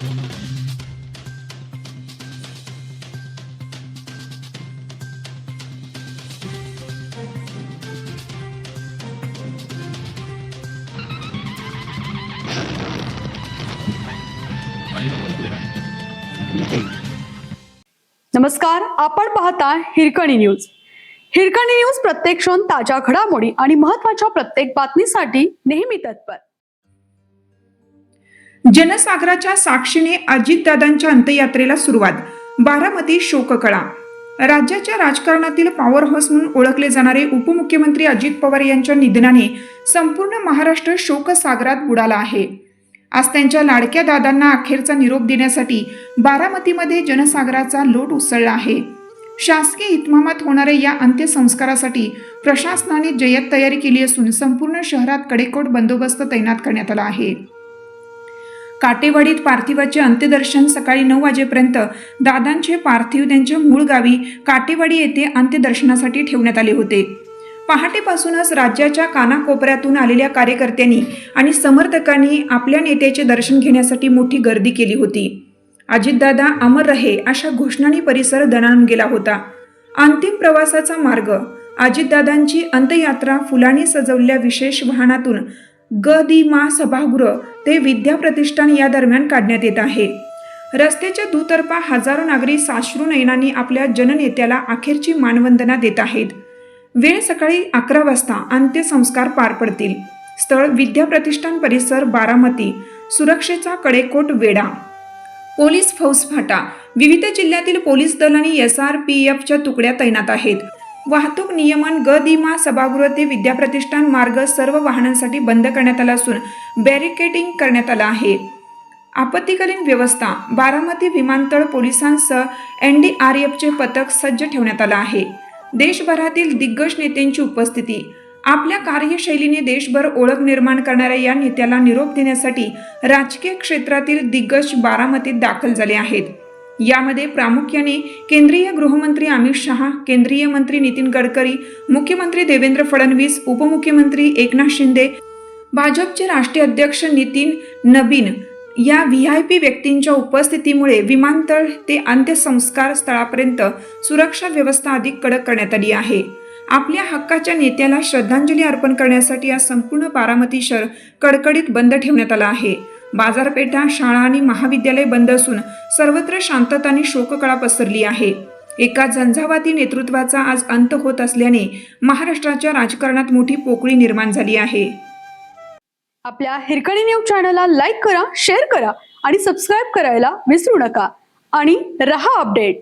नमस्कार, आपण पाहता हिरकणी न्यूज. हिरकणी न्यूज प्रत्येक क्षण ताज्या घडामोडी आणि महत्त्वाच्या प्रत्येक बातमीसाठी नेहमी तत्पर. जनसागराच्या साक्षीने अजितदादांच्या अंत्ययात्रेला सुरुवात. बारामती शोककळा. राज्याच्या राजकारणातील पॉवर हाऊस म्हणून ओळखले जाणारे उपमुख्यमंत्री अजित पवार यांच्या निधनाने संपूर्ण महाराष्ट्र शोकसागरात बुडाला आहे. आज त्यांच्या लाडक्या दादांना अखेरचा निरोप देण्यासाठी बारामतीमध्ये जनसागराचा लोट उसळला आहे. शासकीय इतमामात होणाऱ्या या अंत्यसंस्कारासाठी प्रशासनाने जय्यत तयारी केली असून संपूर्ण शहरात कडेकोट बंदोबस्त तैनात करण्यात आला आहे. काटेवाडीत पार्थिवाचे अंत्यदर्शन सकाळी 9 वाजेपर्यंत दादांचे पार्थिव त्यांच्या मूळ गावी काटेवाडी येथे अंत्यदर्शनासाठी ठेवण्यात आले होते. पहाटेपासूनच राज्याच्या कानाकोपऱ्यातून आलेल्या कार्यकर्त्यांनी आणि समर्थकांनी आपल्या नेत्याचे दर्शन घेण्यासाठी मोठी गर्दी केली होती. अजितदादा अमर रहे अशा घोषणांनी परिसर दणाणून गेला होता. अंतिम प्रवासाचा मार्ग. अजितदादांची अंत्ययात्रा फुलांनी सजवलेल्या विशेष वाहनातून ग.दि.मा. सभागृह ते विद्या प्रतिष्ठान या दरम्यान काढण्यात येत आहे. रस्त्याच्या दुतर्फा हजारो नागरिक साश्रू नयनांनी आपल्या जननेत्याला अखेरची मानवंदना देत आहेत. वेळ सकाळी 11 वाजता अंत्यसंस्कार पार पडतील. स्थळ विद्या प्रतिष्ठान परिसर बारामती. सुरक्षेचा कडेकोट वेढा. पोलीस फौजफाटा. विविध जिल्ह्यातील पोलीस दल आणि SRPFच्या तुकड्या तैनात आहेत. वाहतूक नियमन. ग.दि.मा. सभागृह ते विद्या प्रतिष्ठान मार्ग सर्व वाहनांसाठी बंद करण्यात आला असून बॅरिकेडिंग करण्यात आलं आहे. आपत्कालीन व्यवस्था. बारामती विमानतळ पोलिसांसह NDRFचे पथक सज्ज ठेवण्यात आलं आहे. देशभरातील दिग्गज नेत्यांची उपस्थिती. आपल्या कार्यशैलीने देशभर ओळख निर्माण करणाऱ्या या नेत्याला निरोप देण्यासाठी राजकीय क्षेत्रातील दिग्गज बारामतीत दाखल झाले आहेत. यामध्ये प्रामुख्याने केंद्रीय गृहमंत्री अमित शहा, केंद्रीय मंत्री नितीन गडकरी, मुख्यमंत्री देवेंद्र फडणवीस, उपमुख्यमंत्री एकनाथ शिंदे, भाजपचे राष्ट्रीय अध्यक्ष नितीन नबीन या VIP व्यक्तींच्या उपस्थितीमुळे विमानतळ ते अंत्यसंस्कार स्थळापर्यंत सुरक्षा व्यवस्था अधिक कडक करण्यात आली आहे. आपल्या हक्काच्या नेत्याला श्रद्धांजली अर्पण करण्यासाठी आज संपूर्ण बारामती शहर कडकडीत बंद ठेवण्यात आला आहे. बाजारपेठा, शाळा आणि महाविद्यालय बंद असून सर्वत्र शांतता आणि शोककळा पसरली आहे. एका झंझावाती नेतृत्वाचा आज अंत होत असल्याने महाराष्ट्राच्या राजकारणात मोठी पोकळी निर्माण झाली आहे. आपल्या हिरकणी न्यूज चॅनलला लाईक करा, शेअर करा आणि सबस्क्राईब करायला विसरू नका आणि रहा अपडेट.